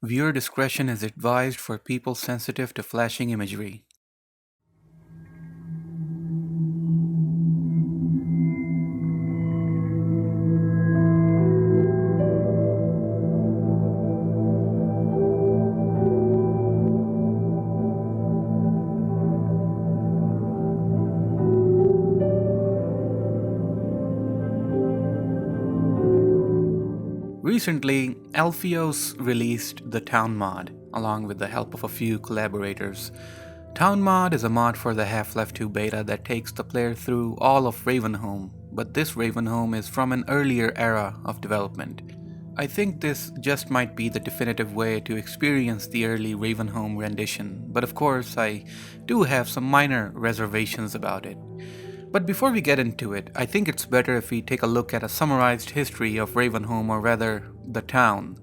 Viewer discretion is advised for people sensitive to flashing imagery. Recently, Alpheos released the Town mod, along with the help of a few collaborators. Town mod is a mod for the Half-Life 2 beta that takes the player through all of Ravenholm, but this Ravenholm is from an earlier era of development. I think this just might be the definitive way to experience the early Ravenholm rendition, but of course I do have some minor reservations about it. But before we get into it, I think it's better if we take a look at a summarized history of Ravenholm, or rather, the town.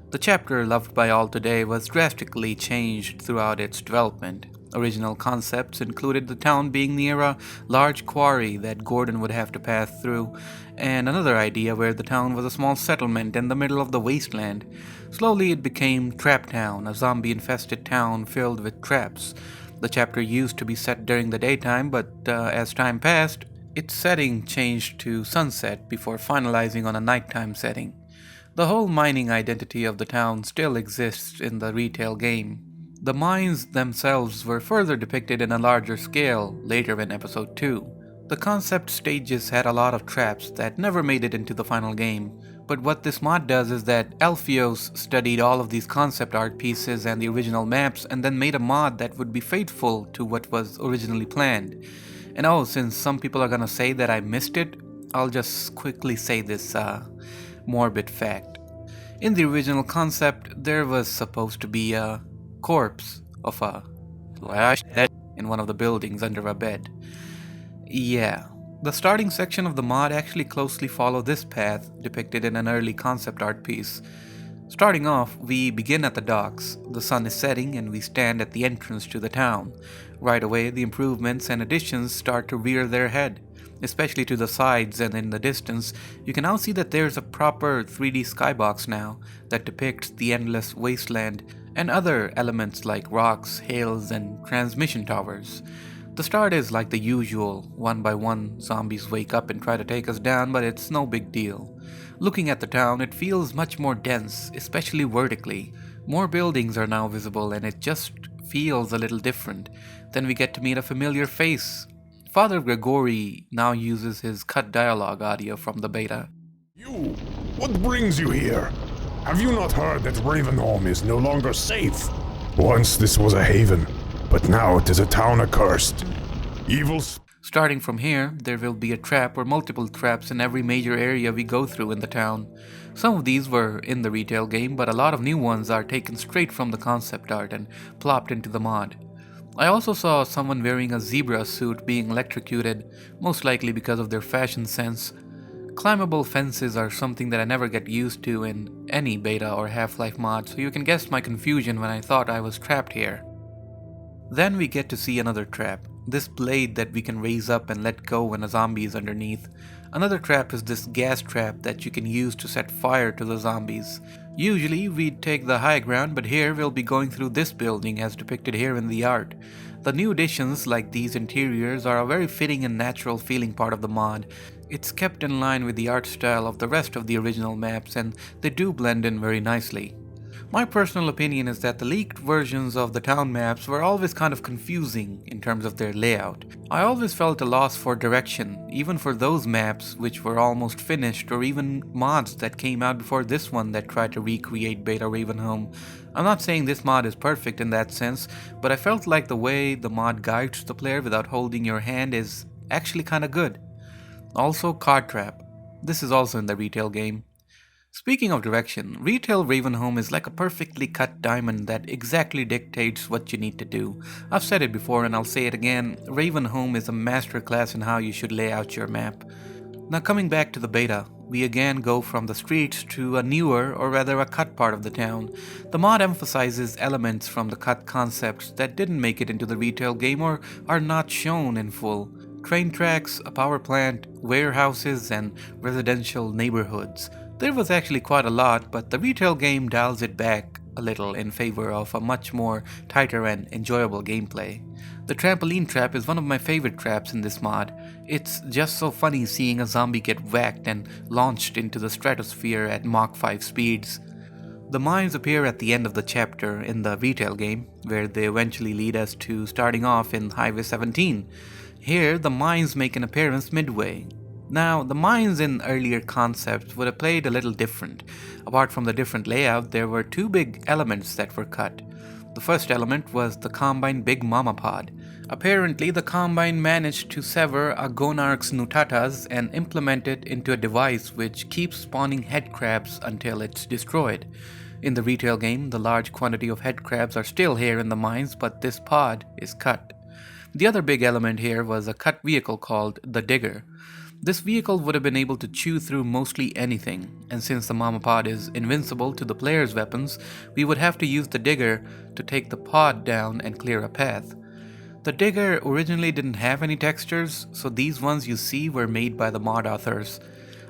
The chapter loved by all today was drastically changed throughout its development. Original concepts included the town being near a large quarry that Gordon would have to pass through, and another idea where the town was a small settlement in the middle of the wasteland. Slowly it became Trap Town, a zombie-infested town filled with traps. The chapter used to be set during the daytime, but as time passed, its setting changed to sunset before finalizing on a nighttime setting. The whole mining identity of the town still exists in the retail game. The mines themselves were further depicted in a larger scale later in episode 2. The concept stages had a lot of traps that never made it into the final game, but what this mod does is that Alpheos studied all of these concept art pieces and the original maps and then made a mod that would be faithful to what was originally planned. And oh, since some people are gonna say that I missed it, I'll just quickly say this morbid fact. In the original concept, there was supposed to be a corpse of a flash in one of the buildings under a bed. Yeah, the starting section of the mod actually closely followed this path depicted in an early concept art piece. Starting off, we begin at the docks. The sun is setting and we stand at the entrance to the town. Right away, the improvements and additions start to rear their head, especially to the sides, and in the distance, you can now see that there's a proper 3D skybox now that depicts the endless wasteland and other elements like rocks, hills, and transmission towers. The start is like the usual, one by one zombies wake up and try to take us down, but it's no big deal. Looking at the town, it feels much more dense, especially vertically. More buildings are now visible and it just feels a little different. Then we get to meet a familiar face. Father Gregory now uses his cut dialogue audio from the beta. You! What brings you here? Have you not heard that Ravenholm is no longer safe? Once this was a haven, but now it is a town accursed. Evil Starting from here, there will be a trap or multiple traps in every major area we go through in the town. Some of these were in the retail game, but a lot of new ones are taken straight from the concept art and plopped into the mod. I also saw someone wearing a zebra suit being electrocuted, most likely because of their fashion sense. Climbable fences are something that I never get used to in any beta or Half-Life mod, so you can guess my confusion when I thought I was trapped here. Then we get to see another trap, this blade that we can raise up and let go when a zombie is underneath. Another trap is this gas trap that you can use to set fire to the zombies. Usually we'd take the high ground, but here we'll be going through this building as depicted here in the art. The new additions like these interiors are a very fitting and natural feeling part of the mod. It's kept in line with the art style of the rest of the original maps and they do blend in very nicely. My personal opinion is that the leaked versions of the town maps were always kind of confusing in terms of their layout. I always felt a loss for direction, even for those maps which were almost finished, or even mods that came out before this one that tried to recreate Beta Ravenholm. I'm not saying this mod is perfect in that sense, but I felt like the way the mod guides the player without holding your hand is actually kinda good. Also, Card Trap. This is also in the retail game. Speaking of direction, retail Ravenholm is like a perfectly cut diamond that exactly dictates what you need to do. I've said it before and I'll say it again, Ravenholm is a masterclass in how you should lay out your map. Now coming back to the beta, we again go from the streets to a newer, or rather a cut part of the town. The mod emphasizes elements from the cut concepts that didn't make it into the retail game or are not shown in full. Train tracks, a power plant, warehouses, and residential neighborhoods. There was actually quite a lot, but the retail game dials it back a little in favor of a much more tighter and enjoyable gameplay. The trampoline trap is one of my favorite traps in this mod. It's just so funny seeing a zombie get whacked and launched into the stratosphere at Mach 5 speeds. The mines appear at the end of the chapter in the retail game, where they eventually lead us to starting off in Highway 17. Here, the mines make an appearance midway. Now, the mines in earlier concepts would have played a little different. Apart from the different layout, there were two big elements that were cut. The first element was the Combine Big Mama Pod. Apparently, the Combine managed to sever a Gonarch's Nutatas and implement it into a device which keeps spawning head crabs until it's destroyed. In the retail game, the large quantity of head crabs are still here in the mines, but this pod is cut. The other big element here was a cut vehicle called the Digger. This vehicle would have been able to chew through mostly anything, and since the Mama Pod is invincible to the player's weapons, we would have to use the Digger to take the pod down and clear a path. The Digger originally didn't have any textures, so these ones you see were made by the mod authors.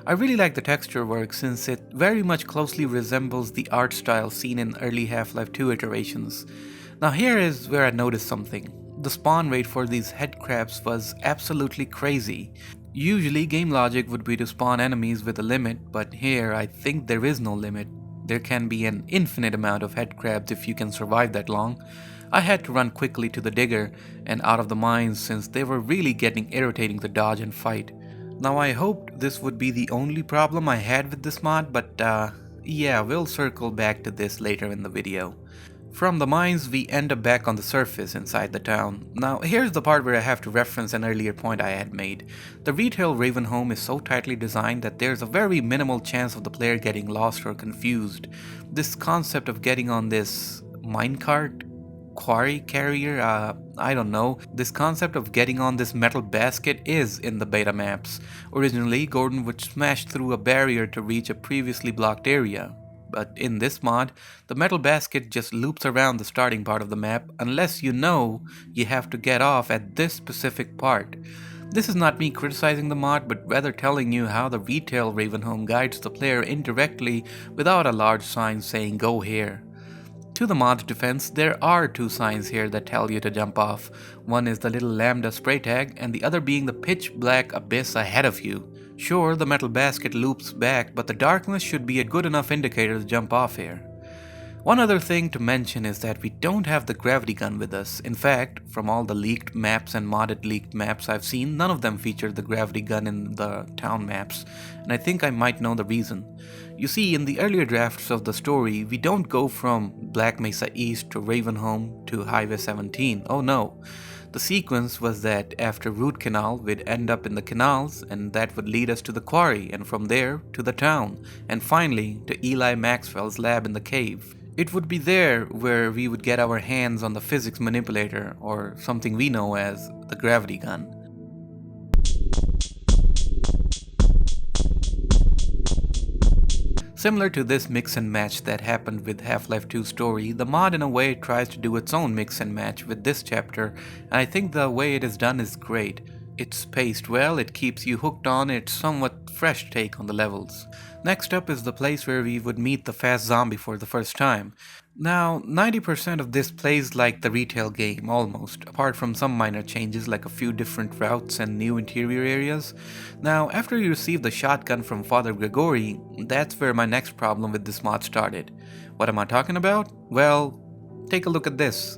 I really like the texture work since it very much closely resembles the art style seen in early Half-Life 2 iterations. Now here is where I noticed something. The spawn rate for these head crabs was absolutely crazy. Usually game logic would be to spawn enemies with a limit, but here I think there is no limit. There can be an infinite amount of head crabs if you can survive that long. I had to run quickly to the Digger and out of the mines since they were really getting irritating to dodge and fight. Now I hoped this would be the only problem I had with this mod, but yeah, we'll circle back to this later in the video. From the mines, we end up back on the surface inside the town. Now, here's the part where I have to reference an earlier point I had made. The retail Ravenholm is so tightly designed that there's a very minimal chance of the player getting lost or confused. This concept of getting on this minecart, quarry carrier, I don't know. This concept of getting on this metal basket is in the beta maps. Originally, Gordon would smash through a barrier to reach a previously blocked area. But in this mod, the metal basket just loops around the starting part of the map unless you know you have to get off at this specific part. This is not me criticizing the mod, but rather telling you how the retail Ravenholm guides the player indirectly without a large sign saying go here. To the mod's defense, there are two signs here that tell you to jump off. One is the little lambda spray tag and the other being the pitch black abyss ahead of you. Sure, the metal basket loops back, but the darkness should be a good enough indicator to jump off here. One other thing to mention is that we don't have the gravity gun with us. In fact, from all the leaked maps and modded leaked maps I've seen, none of them feature the gravity gun in the town maps, and I think I might know the reason. You see, in the earlier drafts of the story, we don't go from Black Mesa East to Ravenholm to Highway 17. Oh no. The sequence was that after Root Canal, we'd end up in the canals, and that would lead us to the quarry, and from there to the town, and finally to Eli Maxwell's lab in the cave. It would be there where we would get our hands on the physics manipulator, or something we know as the gravity gun. Similar to this mix and match that happened with Half-Life 2 story, the mod in a way tries to do its own mix and match with this chapter, and I think the way it is done is great. It's paced well, it keeps you hooked on its somewhat fresh take on the levels. Next up is the place where we would meet the fast zombie for the first time. Now, 90% of this plays like the retail game, almost, apart from some minor changes like a few different routes and new interior areas. Now, after you receive the shotgun from Father Gregory, that's where my next problem with this mod started. What am I talking about? Well, take a look at this.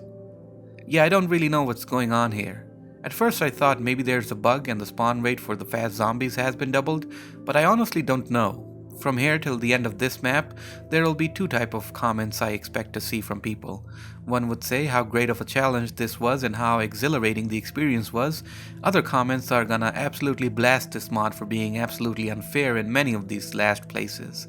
Yeah, I don't really know what's going on here. At first I thought maybe there's a bug and the spawn rate for the fast zombies has been doubled, but I honestly don't know. From here till the end of this map, there will be two types of comments I expect to see from people. One would say how great of a challenge this was and how exhilarating the experience was. Other comments are gonna absolutely blast this mod for being absolutely unfair in many of these last places.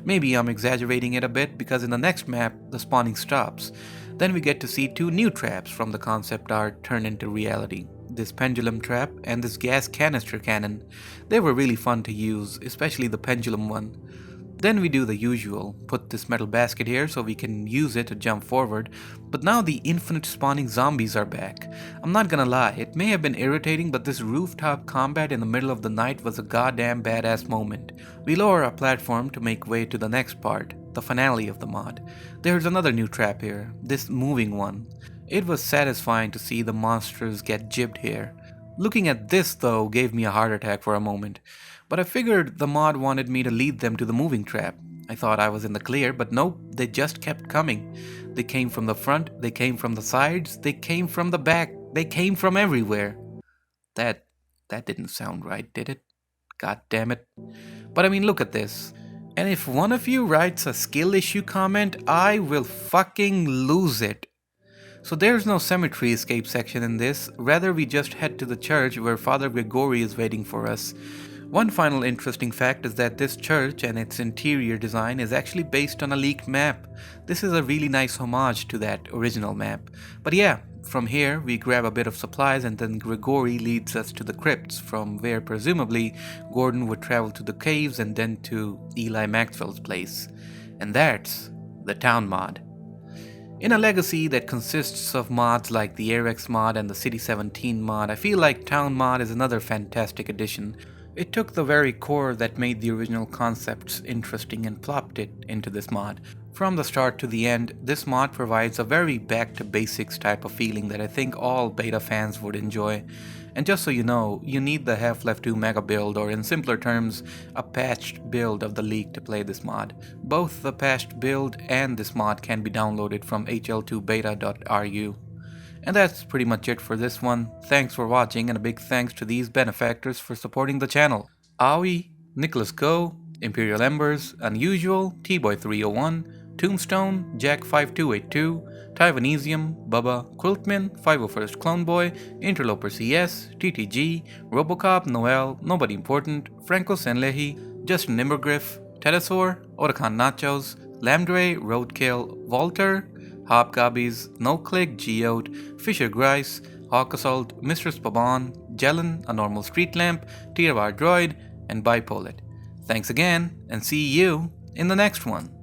Maybe I'm exaggerating it a bit because in the next map, the spawning stops. Then we get to see two new traps from the concept art turn into reality. This pendulum trap and this gas canister cannon. They were really fun to use, especially the pendulum one. Then we do the usual, put this metal basket here so we can use it to jump forward, but now the infinite spawning zombies are back. I'm not gonna lie, it may have been irritating, but this rooftop combat in the middle of the night was a goddamn badass moment. We lower our platform to make way to the next part, the finale of the mod. There's another new trap here, this moving one. It was satisfying to see the monsters get jibbed here. Looking at this though gave me a heart attack for a moment, but I figured the mod wanted me to lead them to the moving trap. I thought I was in the clear, but nope, they just kept coming. They came from the front, they came from the sides, they came from the back, they came from everywhere. That didn't sound right, did it? God damn it. But I mean, look at this. And if one of you writes a skill issue comment, I will fucking lose it. So there's no cemetery escape section in this, rather we just head to the church where Father Gregory is waiting for us. One final interesting fact is that this church and its interior design is actually based on a leaked map. This is a really nice homage to that original map. But yeah, from here we grab a bit of supplies and then Gregory leads us to the crypts, from where presumably Gordon would travel to the caves and then to Eli Maxwell's place. And that's the town mod. In a legacy that consists of mods like the AirX mod and the City 17 mod, I feel like Town mod is another fantastic addition. It took the very core that made the original concepts interesting and plopped it into this mod. From the start to the end, this mod provides a very back to basics type of feeling that I think all beta fans would enjoy. And just so you know, you need the Half-Life 2 mega build, or in simpler terms, a patched build of the leak to play this mod. Both the patched build and this mod can be downloaded from hl2beta.ru. And that's pretty much it for this one. Thanks for watching, and a big thanks to these benefactors for supporting the channel. Aoi, Nicholas Go, Imperial Embers, Unusual, T-Boy301, Tombstone, Jack5282, Taiwanesium, Bubba, Quiltman, 501st Cloneboy, Interloper CS, TTG, Robocop, Noel, Nobody Important, Franco Senlehi, Justin Nimbergriff, Tedesor, Orakan Nachos, Lambdre, Roadkill, Walter, Hobgobbies, NoClick, Geode, Fisher Grice, Hawk Assault, Mistress Paban, Jelen, A Normal Street Lamp, Tiervar Droid, and Bipolet. Thanks again, and see you in the next one.